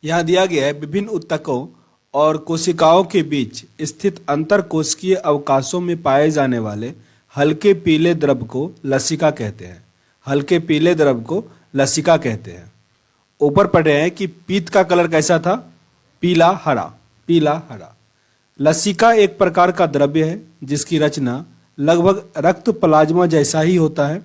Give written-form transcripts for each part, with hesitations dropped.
यहाँ दिया गया है विभिन्न ऊतकों और कोशिकाओं के बीच स्थित अंतरकोशिकीय अवकाशों में पाए जाने वाले हल्के पीले द्रव को लसिका कहते हैं। हल्के पीले द्रव को लसिका कहते हैं। ऊपर पढ़ रहे हैं कि पीत का कलर कैसा था? पीला हरा। पीला हरा। लसिका एक प्रकार का द्रव्य है जिसकी रचना लगभग रक्त प्लाज्मा जैसा ही होता है।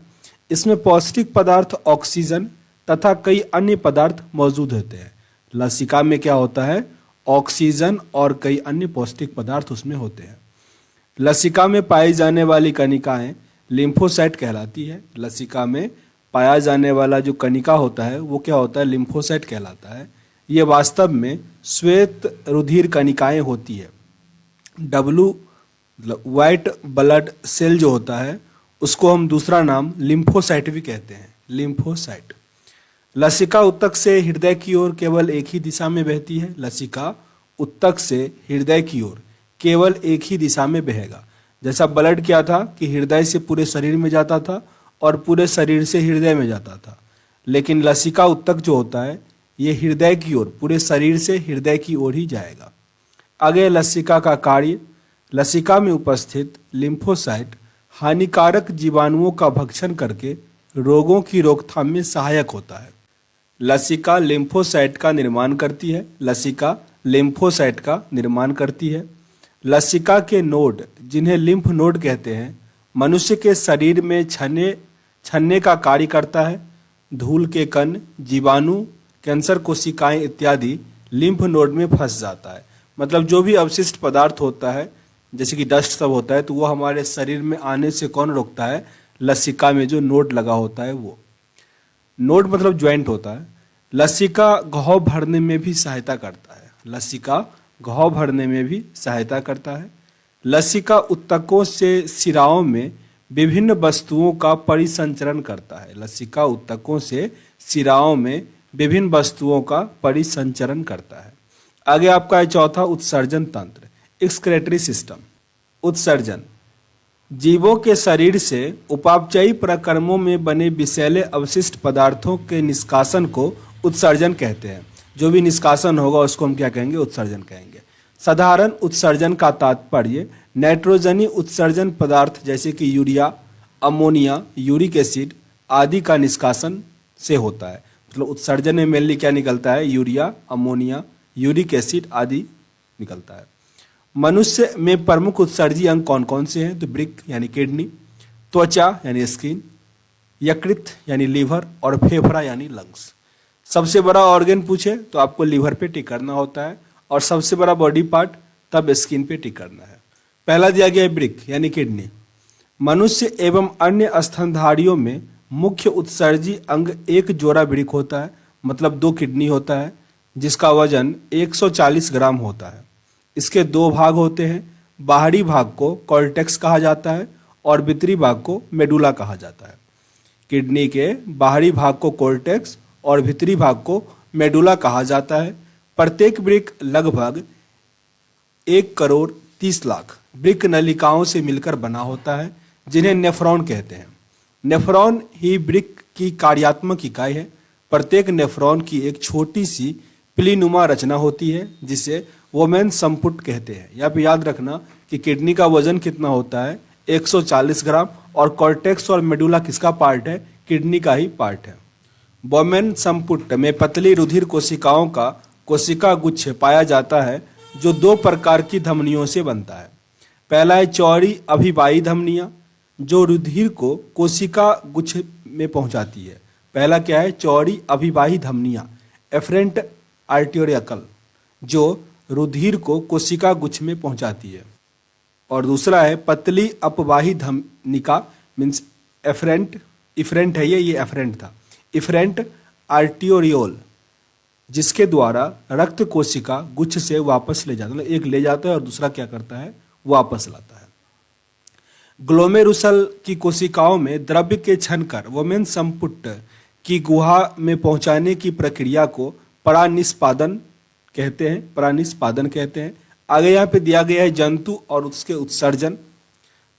इसमें पौष्टिक पदार्थ, ऑक्सीजन तथा कई अन्य पदार्थ मौजूद होते हैं। लसिका में क्या होता है? ऑक्सीजन और कई अन्य पौष्टिक पदार्थ उसमें होते हैं। लसिका में पाई जाने वाली कणिकाएं लिम्फोसाइट कहलाती है। लसिका में पाया जाने वाला जो कणिका होता है वो क्या होता है? लिम्फोसाइट कहलाता है। ये वास्तव में श्वेत रुधिर कणिकाएं होती है। डब्लू व्हाइट ब्लड सेल जो होता है उसको हम दूसरा नाम लिम्फोसाइट भी कहते हैं। लिम्फोसाइट। लसिका उत्तक से हृदय की ओर केवल एक ही दिशा में बहती है। लसिका उत्तक से हृदय की ओर केवल एक ही दिशा में बहेगा। जैसा ब्लड क्या था कि हृदय से पूरे शरीर में जाता था और पूरे शरीर से हृदय में जाता था, लेकिन लसिका उत्तक जो होता है ये हृदय की ओर, पूरे शरीर से हृदय की ओर ही जाएगा। आगे लसिका का कार्य। लसिका में उपस्थित लिम्फोसाइट हानिकारक जीवाणुओं का भक्षण करके रोगों की रोकथाम में सहायक होता है। लसिका लिम्फोसाइट का निर्माण करती है। लसिका लिम्फोसाइट का निर्माण करती है। लसिका के नोड, जिन्हें लिम्फ नोड कहते हैं, मनुष्य के शरीर में छन्ने का कार्य करता है। धूल के कण, जीवाणु, कैंसर कोशिकाएं इत्यादि लिम्फ नोड में फंस जाता है। मतलब जो भी अवशिष्ट पदार्थ होता है, जैसे कि डस्ट सब होता है, तो वो हमारे शरीर में आने से कौन रोकता है? लसिका में जो नोड लगा होता है वो। नोड मतलब ज्वाइंट होता है। लसिका घाव भरने में भी सहायता करता है। लसिका घाव भरने में भी सहायता करता है। लसिका ऊतकों से शिराओं में विभिन्न वस्तुओं का परिसंचरण करता है। लसिका ऊतकों से शिराओं में विभिन्न वस्तुओं का परिसंचरण करता है। आगे आपका है चौथा, उत्सर्जन तंत्र, एक्सक्रेटरी सिस्टम। उत्सर्जन जीवों के शरीर से उपापचयी प्रक्रमों में बने विषैले अवशिष्ट पदार्थों के निष्कासन को उत्सर्जन कहते हैं। जो भी निष्कासन होगा उसको हम क्या कहेंगे? उत्सर्जन कहेंगे। साधारण उत्सर्जन का तात्पर्य नाइट्रोजनी उत्सर्जन पदार्थ जैसे कि यूरिया, अमोनिया, यूरिक एसिड आदि का निष्कासन से होता है। मतलब उत्सर्जन में मेनली क्या निकलता है? यूरिया, अमोनिया, यूरिक एसिड आदि निकलता है। मनुष्य में प्रमुख उत्सर्जी अंग कौन कौन से हैं? तो वृक्क यानी किडनी, त्वचा यानी स्किन, यकृत यानी लीवर और फेफड़ा यानी लंग्स। सबसे बड़ा ऑर्गन पूछे तो आपको लीवर पे टिक करना होता है और सबसे बड़ा बॉडी पार्ट तब स्किन पे टिक करना है। पहला दिया गया है वृक्क यानी किडनी। मनुष्य एवं अन्य स्तनधारियों में मुख्य उत्सर्जी अंग एक जोड़ा वृक्क होता है, मतलब 2 किडनी होता है, जिसका वजन 140 ग्राम होता है। इसके 2 भाग होते हैं। बाहरी भाग को कॉर्टेक्स कहा जाता है और भीतरी भाग को मेडुला कहा जाता है। किडनी के बाहरी भाग को कॉर्टेक्स और भीतरी भाग को मेडुला कहा जाता है। प्रत्येक वृक्क लगभग 1,30,00,000 वृक्क नलिकाओं से मिलकर बना होता है, जिन्हें नेफ्रॉन कहते हैं। नेफ्रॉन ही वृक्क की कार्यात्मक इकाई है। प्रत्येक नेफ्रॉन की एक छोटी सी पिलीनुमा रचना होती है जिसे वोमेन संपुट कहते हैं। यहाँ पे याद रखना कि किडनी का वजन कितना होता है? 140 ग्राम और कॉर्टेक्स और मेडुला किसका पार्ट है? किडनी का ही पार्ट है। वोमेन संपुट में पतली रुधिर कोशिकाओं का कोशिका गुच्छ पाया जाता है जो 2 प्रकार की धमनियों से बनता है। पहला है चौड़ी अभिवाही धमनियां जो रुधिर को कोशिका गुच्छ में पहुंचाती है। पहला क्या है? चौड़ी अभिवाही धमनियां, एफरेंट आर्टेरियकल, जो रुधिर को कोशिका गुच्छ में पहुंचाती है। और दूसरा है पतली अपवाही धमनिका, मीन्स इफरेंट है ये एफरेंट था, इफरेंट आर्टियोरियोल, जिसके द्वारा रक्त कोशिका गुच्छ से वापस ले जाता है। मतलब एक ले जाता है और दूसरा क्या करता है? वापस लाता है। ग्लोमेरुसल की कोशिकाओं में द्रव्य के छनकर वोमेन संपुट की गुहा में पहुंचाने की प्रक्रिया को परानिष्पादन कहते हैं। आगे यहाँ पे दिया गया है जंतु और उसके उत्सर्जन।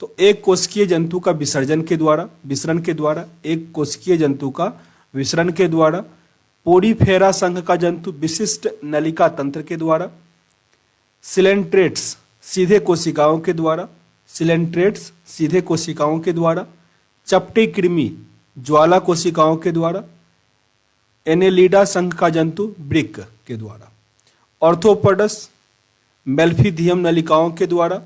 तो एक कोशिकीय जंतु का विसर्जन के द्वारा, एक कोशिकीय जंतु का विसरण के द्वारा पोडीफेरा संघ का जंतु विशिष्ट नलिका तंत्र के द्वारा, सिलेंट्रेट्स सीधे कोशिकाओं के द्वारा, सिलेंट्रेट्स सीधे कोशिकाओं के द्वारा, चपटी कृमि ज्वाला कोशिकाओं के द्वारा, एनेलिडा संघ का जंतु वृक्क के द्वारा, ऑर्थोपोडस मेल्फिडियम नलिकाओं के द्वारा,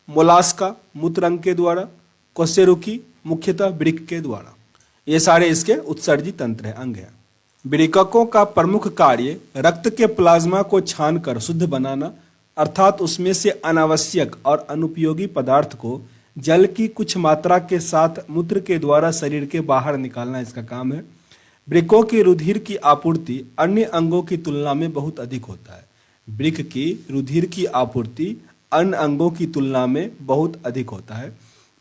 मोलास्का मूत्र अंग के द्वारा, कोसेरुकी मुख्यतः वृक्क के द्वारा। ये सारे इसके उत्सर्जी तंत्र है, अंग है। वृक्कों का प्रमुख कार्य रक्त के प्लाज्मा को छानकर शुद्ध बनाना, अर्थात उसमें से अनावश्यक और अनुपयोगी पदार्थ को जल की कुछ मात्रा के साथ मूत्र के द्वारा शरीर के बाहर निकालना इसका काम है। वृक्कों की रुधिर की आपूर्ति अन्य अंगों की तुलना में बहुत अधिक होता है। वृक्क की रुधिर की आपूर्ति अन्य अंगों की तुलना में बहुत अधिक होता है।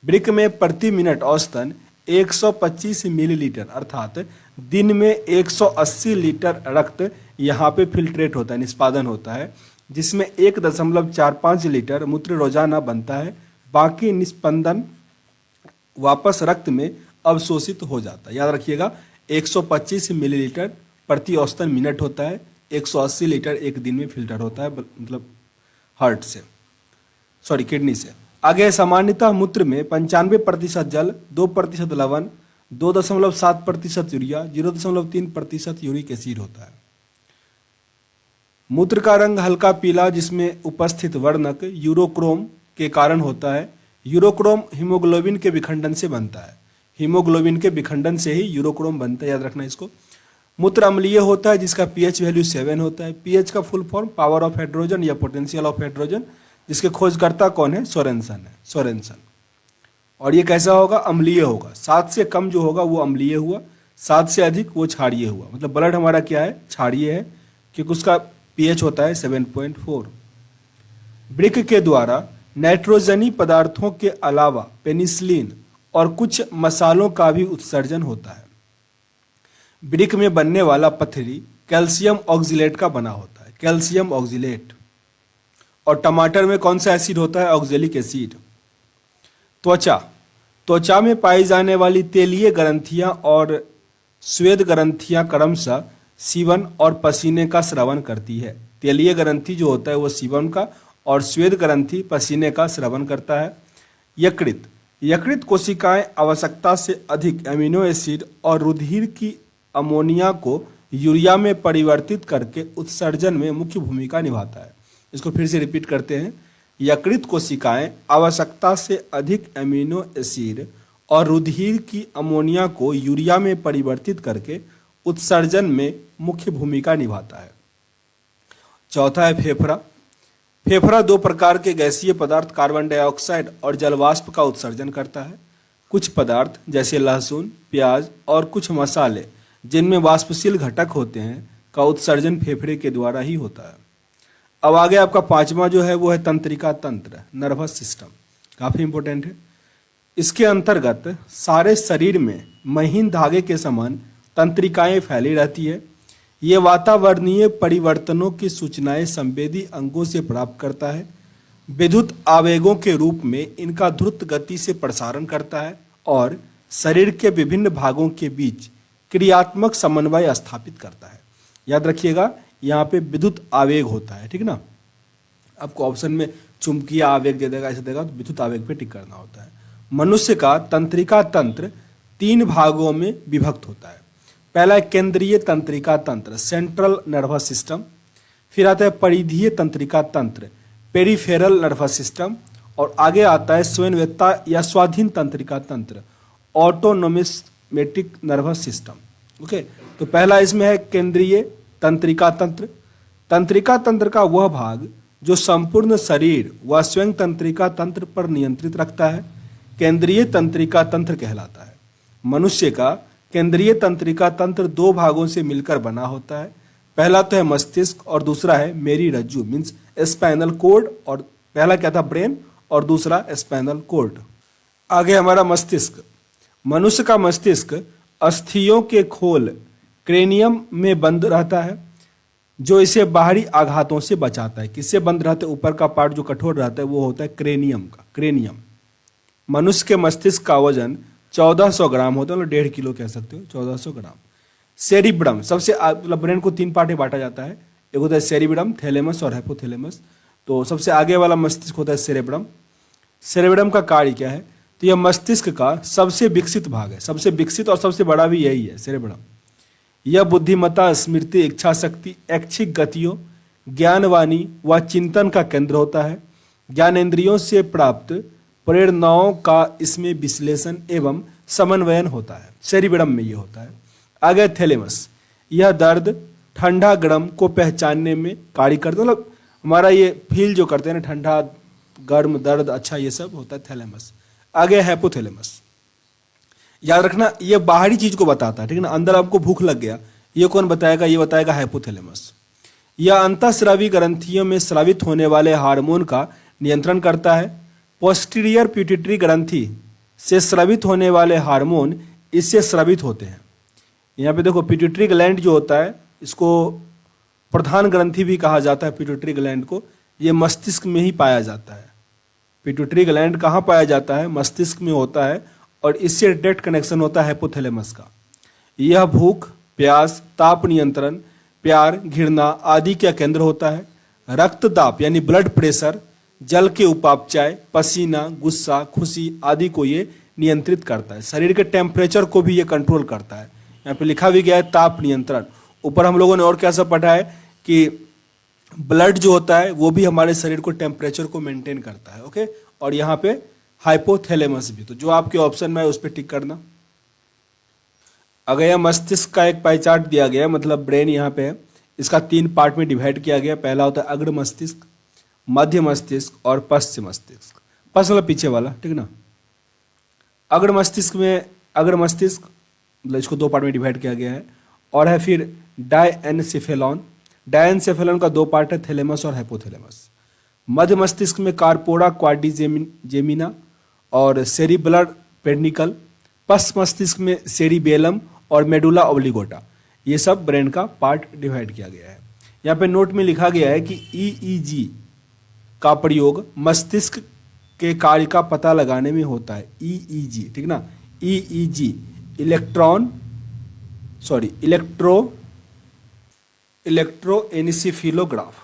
वृक्क में प्रति मिनट औसतन 125 मिलीलीटर अर्थात दिन में 180 लीटर रक्त यहाँ पे फिल्ट्रेट होता है, निष्पादन होता है, जिसमें 1.45 लीटर मूत्र रोजाना बनता है। बाकी निष्पंदन वापस रक्त में अवशोषित हो जाता है। याद रखिएगा 125 मिलीलीटर प्रति औसतन मिनट होता है, 180 लीटर एक दिन में फिल्टर होता है, मतलब हार्ट से, सॉरी किडनी से। आगे सामान्यतः मूत्र में 95% जल, 2% लवण, 2.7% यूरिया, 0.3% यूरिक एसिड होता है। मूत्र का रंग हल्का पीला जिसमें उपस्थित वर्णक यूरोक्रोम के कारण होता है। यूरोक्रोम हीमोग्लोबिन के विखंडन से बनता है। हीमोग्लोबिन के विखंडन से ही यूरोक्रोम बनता है, याद रखना इसको। मूत्र अम्लीय होता है जिसका पीएच वैल्यू 7 होता है। पीएच का full form power of hydrogen या पोटेंशियल ऑफ हाइड्रोजन, जिसके खोजकर्ता कौन है? सोरेनसन। और ये कैसा होगा? अम्लीय होगा। 7 से कम जो होगा वो अम्लीय हुआ, 7 से अधिक वो क्षारीय हुआ। मतलब ब्लड हमारा क्या है? क्षारीय है, क्योंकि उसका पीएच होता है 7.4। वृक्क के द्वारा नाइट्रोजनी पदार्थों के अलावा पेनिसिलिन और कुछ मसालों का भी उत्सर्जन होता है। वृक्क में बनने वाला पथरी कैल्शियम ऑक्जिलेट का बना होता है, कैल्शियम ऑक्जिलेट। और टमाटर में कौन सा एसिड होता है? Oxalic acid. त्वचा में पाई जाने वाली तेलीय ग्रंथियां और स्वेद ग्रंथियां क्रमशः सीवन और पसीने का स्रवन करती है। तेलीय ग्रंथि जो होता है वो सीवन का, और स्वेद ग्रंथि पसीने का स्रवन करता है। यकृत कोशिकाएं आवश्यकता से अधिक एमिनो एसिड और रुधिर की अमोनिया को यूरिया में परिवर्तित करके उत्सर्जन में मुख्य भूमिका निभाता है। इसको फिर से रिपीट करते हैं। यकृत कोशिकाएं आवश्यकता से अधिक एमिनो एसिड और रुधिर की अमोनिया को यूरिया में परिवर्तित करके उत्सर्जन में मुख्य भूमिका निभाता है। चौथा है फेफड़ा। फेफड़ा 2 प्रकार के गैसीय पदार्थ कार्बन डाइऑक्साइड और जलवाष्प का उत्सर्जन करता है। कुछ पदार्थ जैसे लहसुन, प्याज और कुछ मसाले जिनमें वाष्पशील घटक होते हैं का उत्सर्जन फेफड़े के द्वारा ही होता है। अब आगे आपका 5वां जो है वो है तंत्रिका तंत्र, नर्वस सिस्टम। काफी इंपॉर्टेंट है। इसके अंतर्गत सारे शरीर में महीन धागे के समान तंत्रिकाएं फैली रहती है। ये वातावरणीय परिवर्तनों की सूचनाएं संवेदी अंगों से प्राप्त करता है। विद्युत आवेगों के रूप में इनका द्रुत गति से प्रसारण करता है और शरीर के विभिन्न भागों के बीच क्रियात्मक समन्वय स्थापित करता है। याद रखिएगा यहाँ पे विद्युत आवेग होता है, ठीक ना। आपको ऑप्शन में चुंबकीय आवेग दे देगा, ऐसे देगा, तो विद्युत आवेग पे टिक करना होता है। मनुष्य का तंत्रिका तंत्र 3 भागों में विभक्त होता है। पहला है केंद्रीय तंत्रिका तंत्र, सेंट्रल नर्वस सिस्टम। फिर आता है परिधीय तंत्रिका तंत्र, पेरिफेरल नर्वस सिस्टम। और आगे आता है स्वायत्तता या स्वाधीन तंत्रिका तंत्र, ऑटोनोमिक नर्वस सिस्टम। ओके, तो पहला इसमें है केंद्रीय तंत्रिका तंत्र। तंत्रिका तंत्र का वह भाग जो संपूर्ण शरीर व स्वयं तंत्रिका तंत्र पर नियंत्रित रखता है केंद्रीय तंत्रिका तंत्र कहलाता है। मनुष्य का केंद्रीय तंत्रिका तंत्र 2 भागों से मिलकर बना होता है। पहला तो है मस्तिष्क और दूसरा है मेरी रज्जु, मीन्स स्पाइनल कोर्ड। और पहला क्या था? ब्रेन, और दूसरा स्पाइनल कोर्ड। आगे हमारा मस्तिष्क। मनुष्य का मस्तिष्क अस्थियों के खोल क्रेनियम में बंद रहता है, जो इसे बाहरी आघातों से बचाता है। किससे बंद रहता है? ऊपर का पार्ट जो कठोर रहता है वो होता है क्रेनियम का, क्रेनियम। मनुष्य के मस्तिष्क का वजन 1400 ग्राम होता है, मतलब 1.5 किलो कह सकते हो, 1400 ग्राम। सेरिब्रम सबसे मतलब ब्रेन को 3 पार्ट में बांटा जाता है, एक होता है सेरिब्रम, थैलेमस और हाइपोथैलेमस। तो सबसे आगे वाला मस्तिष्क होता है सेरेब्रम। सेरेब्रम का कार्य क्या है? तो यह मस्तिष्क का सबसे विकसित भाग है, सबसे विकसित और सबसे बड़ा भी यही है, सेरेब्रम। यह बुद्धिमत्ता, स्मृति, इच्छा शक्ति, ऐच्छिक गतियों, ज्ञानवाणी व चिंतन का केंद्र होता है। ज्ञानेंद्रियों से प्राप्त प्रेरणाओं का इसमें विश्लेषण एवं समन्वयन होता है, सेरिब्रम में ये होता है। आगे थैलेमस, यह दर्द, ठंडा गर्म को पहचानने में कार्य करता है, मतलब हमारा ये फील जो करते हैं ना, ठंडा गर्म दर्द अच्छा, ये सब होता है थैलेमस। आगे हाइपोथैलेमस, याद रखना ये बाहरी चीज को बताता है, ठीक है ना, अंदर आपको भूख लग गया, ये कौन बताएगा? ये बताएगा हाइपोथैलेमस। यह अंतःस्रावी ग्रंथियों में स्रावित होने वाले हार्मोन का नियंत्रण करता है। पोस्टीरियर पिट्यूटरी ग्रंथि से स्रावित होने वाले हार्मोन इससे स्रावित होते हैं। यहाँ पे देखो पिट्यूटरी ग्लैंड जो होता है, इसको प्रधान ग्रंथि भी कहा जाता है पिट्यूटरी ग्लैंड को, ये मस्तिष्क में ही पाया जाता है। पिट्यूटरी ग्लैंड कहाँ पाया जाता है? मस्तिष्क में होता है, और इससे डायरेक्ट कनेक्शन होता है हाइपोथैलेमस का। यह भूख, प्यास, ताप नियंत्रण, प्यार, घृणा आदि का केंद्र होता है। रक्तदाब यानी ब्लड प्रेशर, जल के उपापचय, पसीना, गुस्सा, खुशी आदि को ये नियंत्रित करता है। शरीर के टेम्परेचर को भी ये कंट्रोल करता है। यहाँ पे लिखा भी गया है ताप नियंत्रण। ऊपर हम लोगों ने और क्या सब पढ़ा है कि ब्लड जो होता है वो भी हमारे शरीर को टेम्परेचर को मेंटेन करता है, ओके। और यहाँ पे हाइपोथैलेमस भी, तो जो आपके ऑप्शन में है उस पर टिक करना। अगर यह मस्तिष्क का एक पाई चार्ट दिया गया, मतलब ब्रेन यहाँ पे है, इसका 3 पार्ट में डिवाइड किया गया। पहला होता है अग्र मस्तिष्क, मध्य मस्तिष्क और पश्चिम मस्तिष्क। पश्चिम मतलब पीछे वाला, ठीक ना। अग्र मस्तिष्क में, अग्र मस्तिष्क मतलब इसको 2 पार्ट में डिवाइड किया गया है। और है फिर डायएनसेफेलॉन, डायएनसेफेलॉन का 2 पार्ट है, थैलेमस और हाइपोथैलेमस। मध्य मस्तिष्क में कार्पोरा क्वाड्रिजेमिना और सेरिबलर पेडनिकल। पश्चिम मस्तिष्क में सेरिबेलम और मेडुला ओब्लिगोटा। ये सब ब्रेन का पार्ट डिवाइड किया गया है। यहाँ पे नोट में लिखा गया है कि ईईजी का प्रयोग मस्तिष्क के कार्य का पता लगाने में होता है। ईईजी, ठीक ना, ईईजी इलेक्ट्रोएन्सेफेलोग्राफ,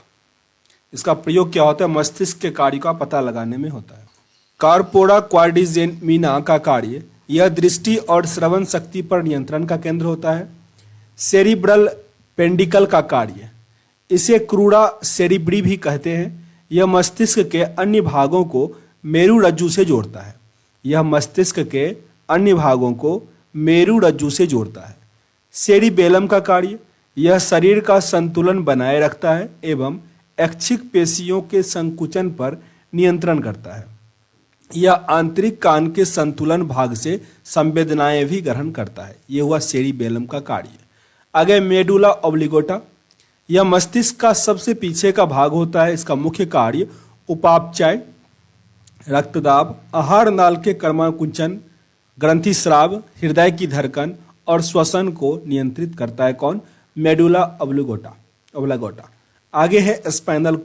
इसका प्रयोग क्या होता है? मस्तिष्क के कार्य का पता लगाने में होता है। कार्पोरा क्वाड्रिजेमिना का कार्य, यह दृष्टि और श्रवण शक्ति पर नियंत्रण का केंद्र होता है। सेरिब्रल पेंडिकल का कार्य, इसे क्रूरा सेरिब्री भी कहते हैं, यह मस्तिष्क के अन्य भागों को मेरुरज्जु से जोड़ता है। यह मस्तिष्क के अन्य भागों को मेरुरज्जु से जोड़ता है। सेरिबेलम का कार्य, यह शरीर का संतुलन बनाए रखता है एवं ऐच्छिक पेशियों के संकुचन पर नियंत्रण करता है। यह आंतरिक कान के संतुलन भाग से संवेदनाएं भी ग्रहण करता है। यह हुआ सेरिबेलम का कार्य। आगे मेडुला ओब्लिगोटा, यह मस्तिष्क का सबसे पीछे का भाग होता है। इसका मुख्य कार्य उपापचय, रक्तदाब, आहार नाल के कर्माकुंचन, ग्रंथि स्राव, हृदय की धड़कन और श्वसन को नियंत्रित करता है। कौन? मेडुला ओब्लिगोटा। आगे है स्पाइनल